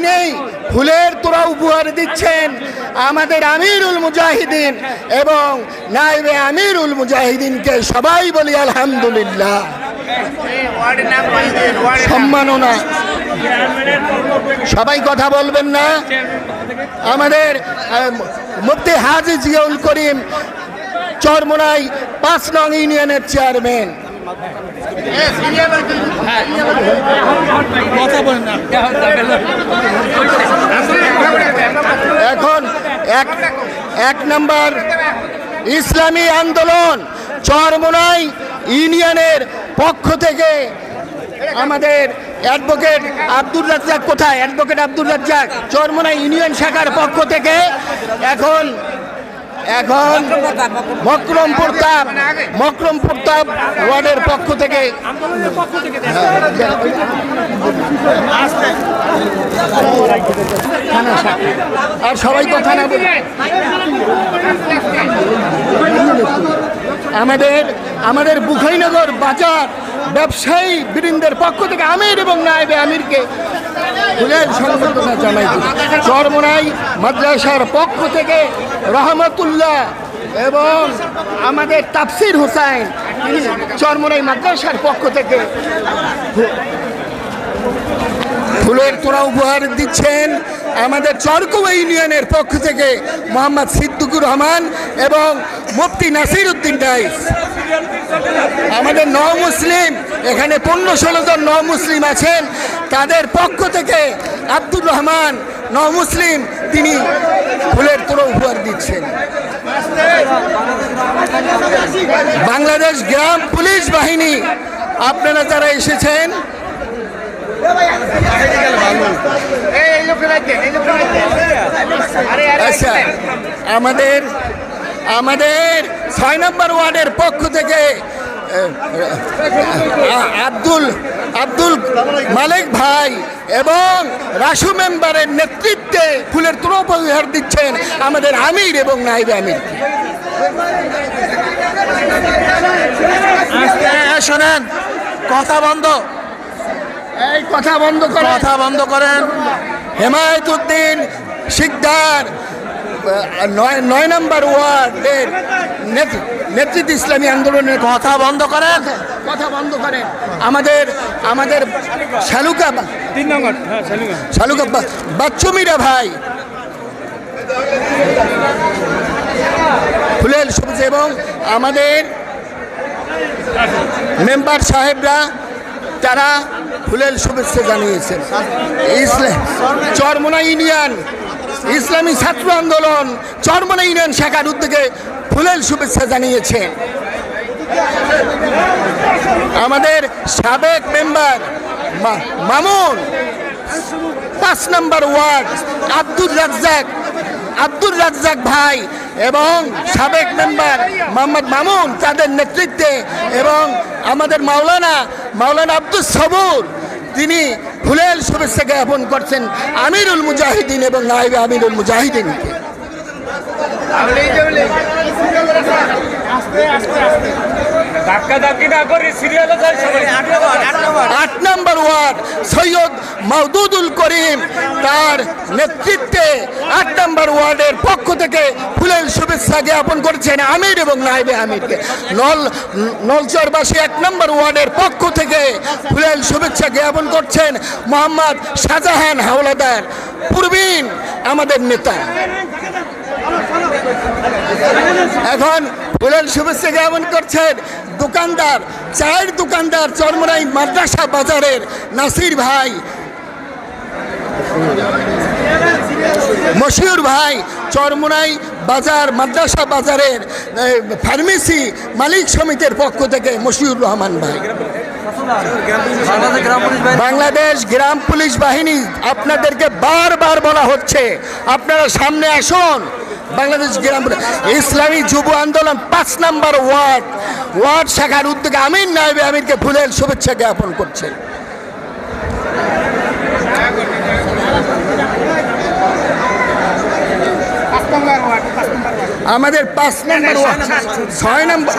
নেই ফুলের তোড়া উপহার দিচ্ছেন আমাদের আমিরুল মুজাহিদিন এবং নায়েবে আমিরুল মুজাহিদিনকে সবাই বলি আলহামদুলিল্লাহ। সম্মাননা সবাই কথা বলবেন না। আমাদের মুফতি হাজী জিয়াউল করিম চরমোনাই ৫ নং ইউনিয়নের চেয়ারম্যান। এখন এক নম্বর ইসলামী আন্দোলন চরমোনাই ইউনিয়নের পক্ষ থেকে আমাদের অ্যাডভোকেট আব্দুর রাজ্জাক, কোথায় অ্যাডভোকেট আব্দুর রাজ্জাক, চরমোনাই ইউনিয়ন শাখার পক্ষ থেকে এখন মকরম প্রতাপ ওয়ার্ডের পক্ষ থেকে আর সবাই কথা না বলে আমাদের বুখাইনগর বাজার ব্যবসায়ী বৃন্দের পক্ষ থেকে আমির এবং নায়েবে আমিরকে ফুলের সংবর্ধনা জানাই। চরমোনাই মাদ্রাসার পক্ষ থেকে রহমতুল্লাহ এবং আমাদের তাফসির হোসাইন চরমোনাই মাদ্রাসার পক্ষ থেকে ফুলের তোড়া উপহার দিচ্ছেন আমাদের চরকুয়া ইউনিয়নের পক্ষ থেকে মোহাম্মদ সিদ্দিকুর রহমান এবং মুফতি নাসির উদ্দিন ডাইস। আমাদের মুসলিম এখানে 15-16 জন মুসলিম আছেন, তাদের পক্ষ থেকে আব্দুর রহমান মুসলিম তিনি ফুলের তোড়া উপহার দিচ্ছেন। বাংলাদেশ গ্রাম পুলিশ বাহিনী আপনারা যারা এসেছেন আচ্ছা, আমাদের 6 নম্বর ওয়ার্ডের পক্ষ থেকে আব্দুল মালিক ভাই এবং রাসু মেম্বারের নেতৃত্বে ফুলের তোড়া উপহার দিচ্ছেন আমাদের আমির এবং নায়েবে আমির। শোনেন, কথা বন্ধ, এই কথা বন্ধ করেন। হেমায়েতুদ্দিন শিকদার 9 নম্বর ওয়ার্ডের নেতৃত্ব ইসলামী আন্দোলনের কথা বন্ধ করেন। আমাদের শালুকা 3 নম্বর শালুকা বাচ্চুমিরা ভাই ফুলের সবুজ এবং আমাদের মেম্বার সাহেবরা তারা ফুলের শুভেচ্ছা জানিয়েছেন। চরমোনাই ইউনিয়ন ইসলামী ছাত্র আন্দোলন চরমোনাই ইউনিয়ন শাখার উদ্যোগে ফুলের শুভেচ্ছা জানিয়েছেন। আমাদের সাবেক মেম্বার মামুন 5 নম্বর ওয়ার্ড আব্দুর রাজ্জাক ভাই এবং সাবেক মেম্বার মোহাম্মদ মামুন তাদের নেতৃত্বে এবং আমাদের মাওলানা আব্দুল সবুর তিনি ফুলের শুভেচ্ছা জ্ঞাপন করছেন আমিরুল মুজাহিদিন এবং নায়েবে আমিরুল মুজাহিদিনকে। 8 নম্বর ওয়ার্ড সৈয়দ মাহদুদুল করিম তার নেতৃত্বে 8 নম্বর ওয়ার্ডের পক্ষ থেকে ফুলের শুভেচ্ছা জ্ঞাপন করছেন আমির এবং নায়েবে আমিরকে। নলচরবাসী 1 নম্বর ওয়ার্ডের পক্ষ থেকে ফুলের শুভেচ্ছা জ্ঞাপন করছেন মোহাম্মদ শাহজাহান হাওলাদার পূর্বীন আমাদের নেতা। এখন ফুলের শুভেচ্ছা জ্ঞাপন করছেন চায়ের দোকানদার চরমোনাই মাদ্রাসা বাজারের নাসির ভাই, মশিউর ভাই, চরমোনাই মাদ্রাসা বাজারের ফার্মেসি মালিক সমিতির পক্ষ থেকে মশিউর রহমান ভাই। বাংলাদেশ গ্রাম পুলিশ বাহিনী আপনাদেরকে বারবার বলা হচ্ছে আপনারা সামনে আসুন। বাংলাদেশ গ্রাম ইসলামী যুব আন্দোলন 5 নম্বর ওয়ার্ড শাখার উদ্যোগে আমির নায়েবে আমিরকে ফুলের শুভেচ্ছা জ্ঞাপন করছে। আমাদের 5 নম্বর 6 নম্বর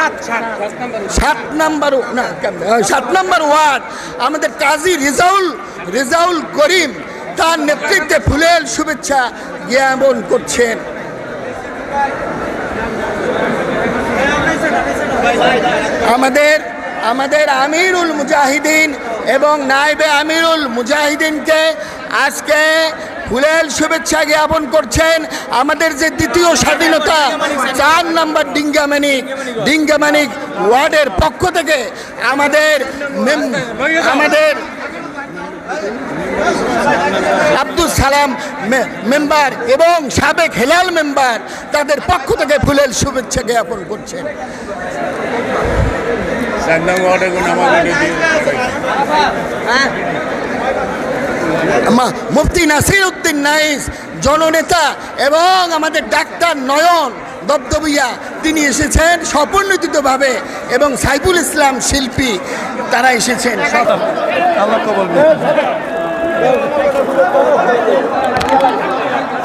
7 নম্বর ওয়ার্ড আমাদের কাজী রেজাউল করিম তার নেতৃত্বে ফুলেল শুভেচ্ছা জ্ঞাপন করছেন। আমাদের আমিরুল মুজাহিদিন এবং নায়েবে আমিরুল মুজাহিদিনকে আজকে ফুলেল শুভেচ্ছা জ্ঞাপন করছেন। আমাদের যে দ্বিতীয় স্বাধীনতা 4 নম্বর ডিঙ্গামানিক ওয়ার্ডের পক্ষ থেকে আমাদের আব্দুল সালাম মেম্বার এবং সাবেক হেলাল মেম্বার তাদের পক্ষ থেকে ফুলেল শুভেচ্ছা জ্ঞাপন করছেন। মুফতি নাসির উদ্দিন নাইস জননেতা এবং আমাদের ডাক্তার নয়ন দবদবিয়া তিনি এসেছেন স্বপরিণতিতভাবে এবং সাইফুল ইসলাম শিল্পী তারা এসেছেন।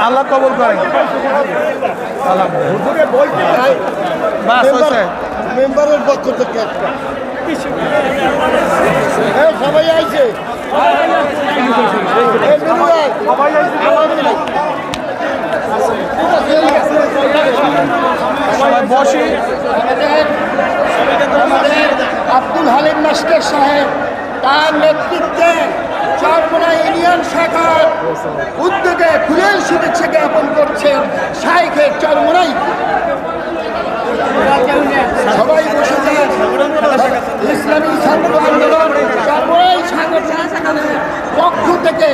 আল্লাহ কবুল করেন। মেম্বারের পক্ষ থেকে সবাই আইছে বসে আব্দুল হালিম মাস্টার সাহেব তার নেতৃত্বে চরমোনা ইউনিয়ন শাখার উদ্যোগে ফুলেল শুভেচ্ছা জ্ঞাপন করছেন শাইখে চরমোনাই। সবাই বসে যান। ইসলামী ছাত্র আন্দোলন চরমোনাই সংগঠনের পক্ষ থেকে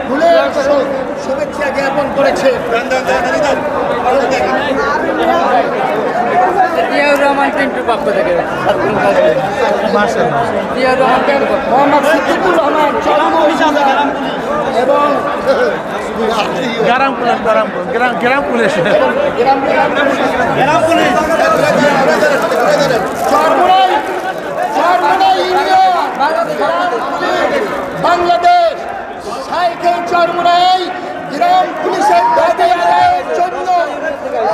ফুলেল শুভেচ্ছা জ্ঞাপন করেছে। জিয়াউর রহমান পিন্টুর পক্ষ থেকে জিয়াউর রহমান মোহাম্মদ সিদ্দিকুর রহমান এবং গ্রাম পুলিশ বাংলাদেশ শাইখে চরমোনাই গ্রাম পুলিশের দাবি আদায়ের জন্য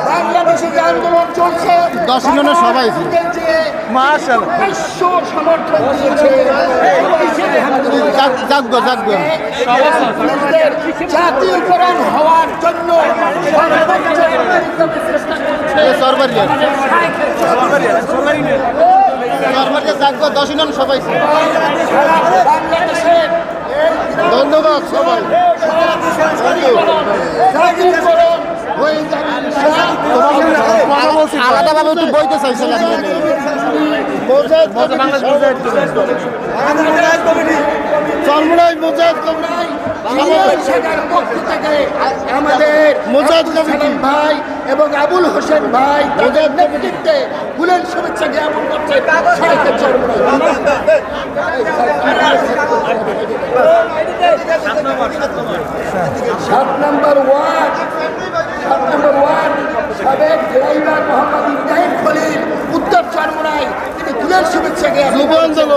বাংলাদেশে যে আন্দোলন চলছে 10 জনের সবাই সমর্থন দিয়েছে। জাতীয়করণ হওয়ার জন্য সবাই বাংলাদেশের ধন্যবাদ সবাই। আলাদাভাবে একটু বইতে চাইছিলাম আমাদের মুজাহিদ ভাই এবং আবুল হোসেন ভাই তাদের নেতৃত্বে ফুলেল শুভেচ্ছা জ্ঞাপন করছে। 7 নম্বর ওয়ার্ড সাবেক ড্রাইভার মোহাম্মদ ইব্রাহিম খলিল উত্তর চরমোনাই তিনি ফুলেল শুভেচ্ছা জ্ঞাপন করছেন।